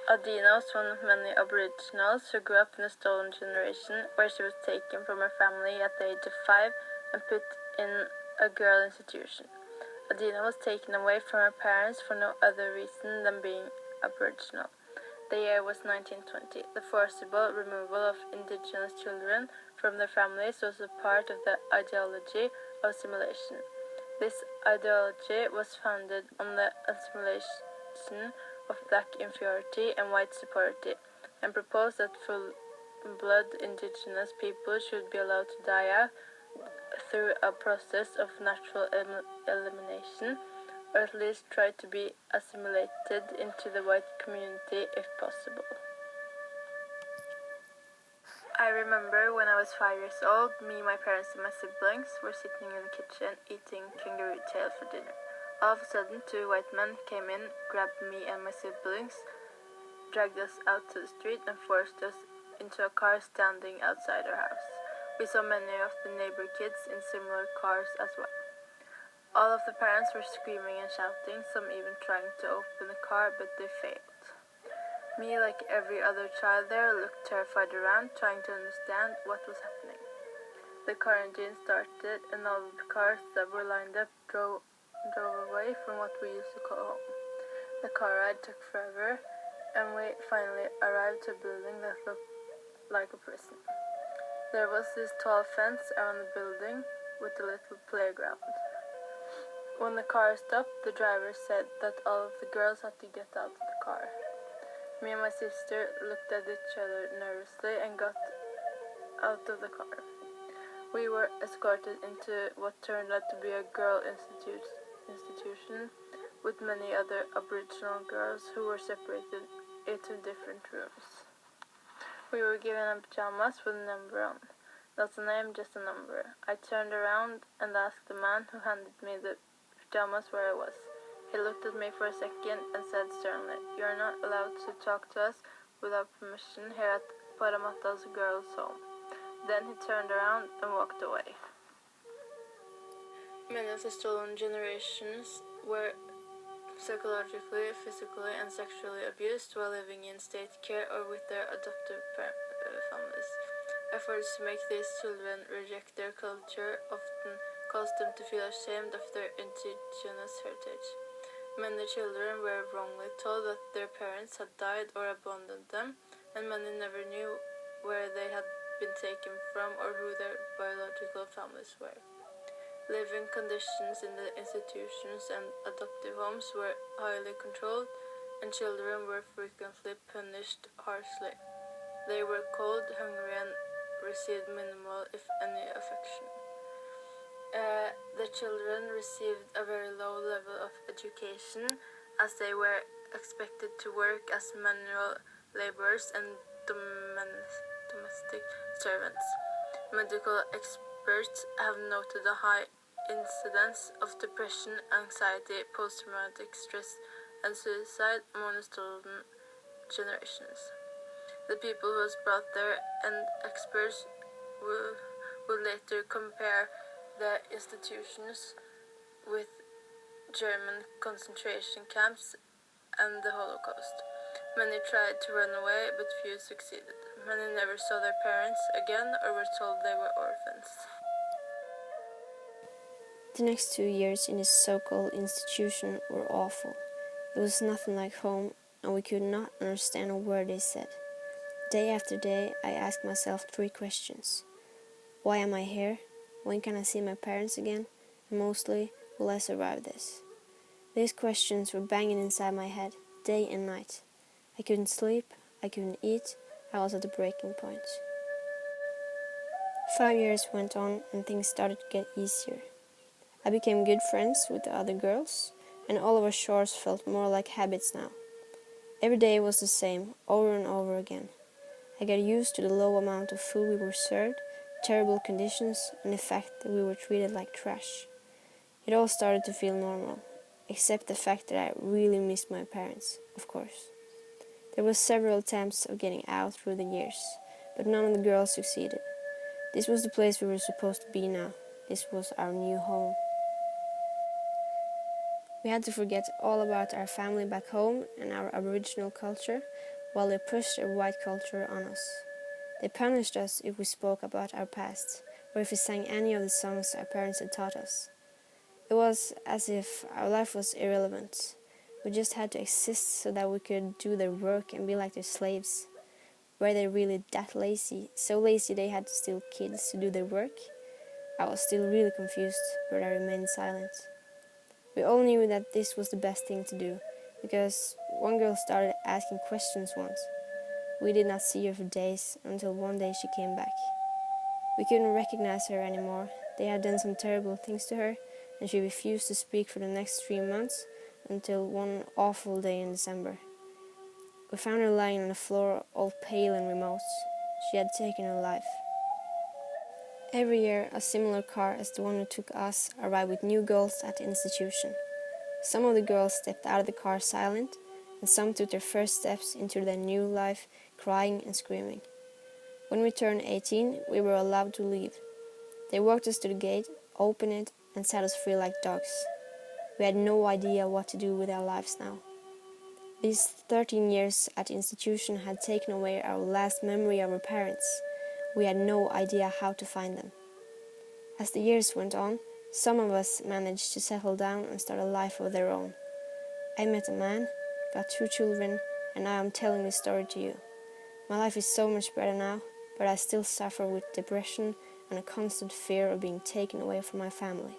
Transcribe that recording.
Adina was one of many Aboriginals who grew up in the stolen generation, where she was taken from her family at the age of 5 and put in a girl institution. Adina was taken away from her parents for no other reason than being Aboriginal. The year was 1920. The forcible removal of indigenous children from their families was a part of the ideology of assimilation. This ideology was founded on the assimilation of black inferiority and white superiority, and proposed that full-blood indigenous people should be allowed to die out through a process of natural elimination, or at least try to be assimilated into the white community if possible. I remember when I was 5 years old, me, my parents and my siblings were sitting in the kitchen eating kangaroo tail for dinner. All of a sudden, 2 white men came in, grabbed me and my siblings, dragged us out to the street and forced us into a car standing outside our house. We saw many of the neighbor kids in similar cars as well. All of the parents were screaming and shouting, some even trying to open the car, but they failed. Me, like every other child there, looked terrified around, trying to understand what was happening. The car engine started, and all of the cars that were lined up drove away from what we used to call home. The car ride took forever, and we finally arrived to a building that looked like a prison. There was this tall fence around the building with a little playground. When the car stopped, the driver said that all of the girls had to get out of the car. Me and my sister looked at each other nervously and got out of the car. We were escorted into what turned out to be a girl institution with many other Aboriginal girls who were separated into different rooms. We were given pajamas with a number on. Not a name, just a number. I turned around and asked the man who handed me the pajamas where I was. He looked at me for a second and said sternly, "You are not allowed to talk to us without permission here at Parramatta's girls' home." Then he turned around and walked away. Many of the stolen generations were psychologically, physically, and sexually abused while living in state care or with their adoptive families. Efforts to make these children reject their culture often caused them to feel ashamed of their indigenous heritage. Many children were wrongly told that their parents had died or abandoned them, and many never knew where they had been taken from or who their biological families were. Living conditions in the institutions and adoptive homes were highly controlled, and children were frequently punished harshly. They were cold, hungry, and received minimal, if any, affection. The children received a very low level of education, as they were expected to work as manual laborers and domestic servants. Medical experts have noted a high incidence of depression, anxiety, post-traumatic stress, and suicide among the stolen generations. The people who was brought there and experts will later compare the institutions with German concentration camps and the Holocaust. Many tried to run away, but few succeeded. Many never saw their parents again or were told they were orphans. The next 2 years in this so-called institution were awful. It was nothing like home, and we could not understand a word they said. Day after day, I asked myself 3 questions. Why am I here? When can I see my parents again? And mostly, will I survive this? These questions were banging inside my head, day and night. I couldn't sleep, I couldn't eat, I was at the breaking point. 5 years went on and things started to get easier. I became good friends with the other girls, and all of our chores felt more like habits now. Every day was the same, over and over again. I got used to the low amount of food we were served, terrible conditions, and the fact that we were treated like trash. It all started to feel normal, except the fact that I really missed my parents, of course. There were several attempts of getting out through the years, but none of the girls succeeded. This was the place we were supposed to be now. This was our new home. We had to forget all about our family back home and our Aboriginal culture, while they pushed their white culture on us. They punished us if we spoke about our past, or if we sang any of the songs our parents had taught us. It was as if our life was irrelevant. We just had to exist so that we could do their work and be like their slaves. Were they really that lazy? So lazy they had to steal kids to do their work? I was still really confused, but I remained silent. We all knew that this was the best thing to do, because one girl started asking questions once. We did not see her for days, until one day she came back. We couldn't recognize her anymore. They had done some terrible things to her, and she refused to speak for the next 3 months, until one awful day in December. We found her lying on the floor, all pale and remote. She had taken her life. Every year, a similar car as the one who took us arrived with new girls at the institution. Some of the girls stepped out of the car silent, and some took their first steps into their new life crying and screaming. When we turned 18, we were allowed to leave. They walked us to the gate, opened it, and set us free like dogs. We had no idea what to do with our lives now. These 13 years at the institution had taken away our last memory of our parents. We had no idea how to find them. As the years went on, some of us managed to settle down and start a life of their own. I met a man, got 2 children, and now I'm telling this story to you. My life is so much better now, but I still suffer with depression and a constant fear of being taken away from my family.